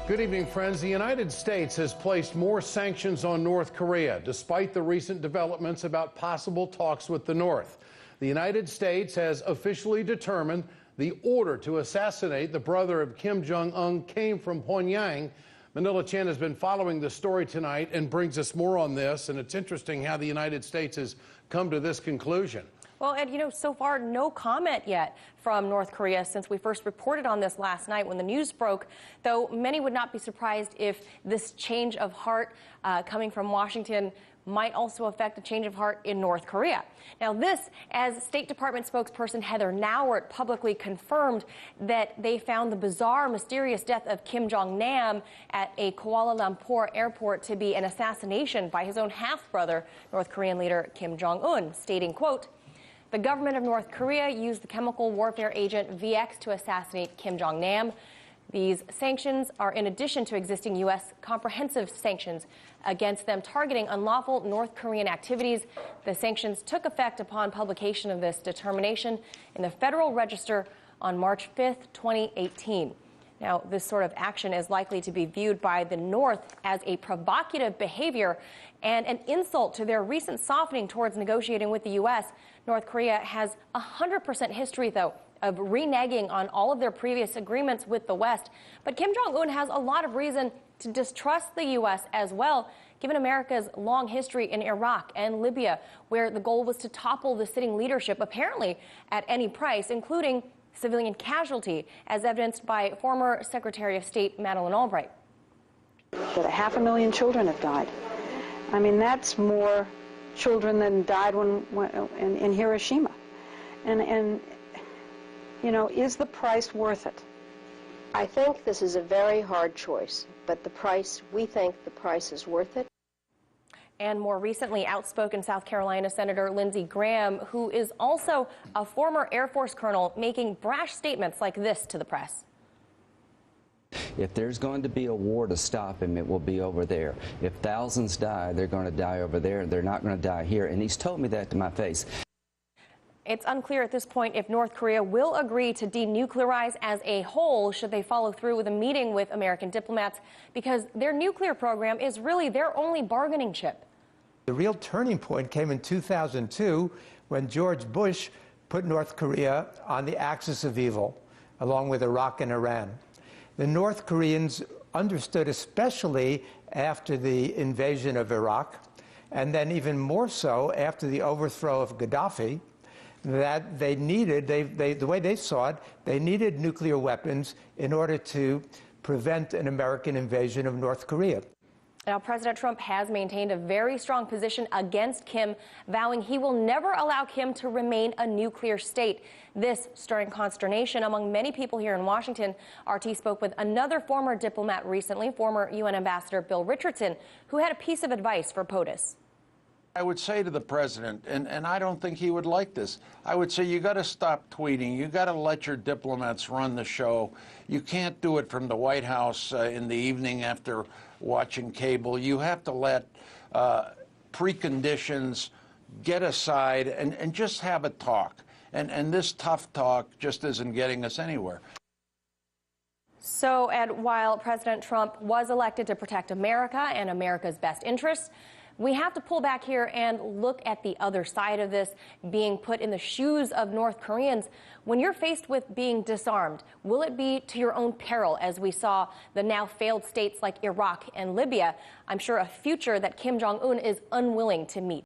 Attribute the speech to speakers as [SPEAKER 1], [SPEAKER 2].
[SPEAKER 1] Good evening, friends. The United States has placed more sanctions on North Korea, despite the recent developments about possible talks with the North. The United States has officially determined the order to assassinate the brother of Kim Jong-un came from Pyongyang. Manila Chen has been following the story tonight and brings us more on this. And it's interesting how the United States has come to this conclusion.
[SPEAKER 2] Well, and so far, no comment yet from North Korea since we first reported on this last night when the news broke, though many would not be surprised if this change of heart coming from Washington might also affect a change of heart in North Korea. Now, this, as State Department spokesperson Heather Nauert publicly confirmed that they found the bizarre, mysterious death of Kim Jong-nam at a Kuala Lumpur airport to be an assassination by his own half-brother, North Korean leader Kim Jong-un, stating, quote, "The government of North Korea used the chemical warfare agent VX to assassinate Kim Jong-nam. These sanctions are in addition to existing U.S. comprehensive sanctions against them targeting unlawful North Korean activities. The sanctions took effect upon publication of this determination in the Federal Register on March 5th, 2018. Now, this sort of action is likely to be viewed by the North as a provocative behavior and an insult to their recent softening towards negotiating with the U.S. North Korea has 100% history, though, of reneging on all of their previous agreements with the West. But Kim Jong-un has a lot of reason to distrust the U.S. as well, given America's long history in Iraq and Libya, where the goal was to topple the sitting leadership, apparently at any price, including civilian casualty, as evidenced by former Secretary of State Madeleine Albright.
[SPEAKER 3] That 500,000 children have died. I mean, that's more children than died in Hiroshima. And you know, is the price worth it?
[SPEAKER 4] I think this is a very hard choice, but we think the price is worth it.
[SPEAKER 2] And more recently, outspoken South Carolina Senator Lindsey Graham, who is also a former Air Force colonel, making brash statements like this to the press.
[SPEAKER 5] If there's going to be a war to stop him, it will be over there. If thousands die, they're going to die over there. They're not going to die here. And he's told me that to my face.
[SPEAKER 2] It's unclear at this point if North Korea will agree to denuclearize as a whole should they follow through with a meeting with American diplomats, because their nuclear program is really their only bargaining chip.
[SPEAKER 6] The real turning point came in 2002 when George Bush put North Korea on the axis of evil, along with Iraq and Iran. The North Koreans understood, especially after the invasion of Iraq, and then even more so after the overthrow of Gaddafi, that they needed, the way they saw it, they needed nuclear weapons in order to prevent an American invasion of North Korea.
[SPEAKER 2] Now, President Trump has maintained a very strong position against Kim, vowing he will never allow Kim to remain a nuclear state. This stirring consternation among many people here in Washington. RT spoke with another former diplomat recently, former UN Ambassador Bill Richardson, who had a piece of advice for POTUS.
[SPEAKER 7] I would say to the president, and I don't think he would like this, I would say you got to stop tweeting. You got to let your diplomats run the show. You can't do it from the White House in the evening after watching cable. You have to let preconditions get aside and just have a talk. And this tough talk just isn't getting us anywhere.
[SPEAKER 2] So, and while President Trump was elected to protect America and America's best interests, we have to pull back here and look at the other side of this, being put in the shoes of North Koreans. When you're faced with being disarmed, will it be to your own peril, as we saw the now failed states like Iraq and Libya? I'm sure a future that Kim Jong-un is unwilling to meet.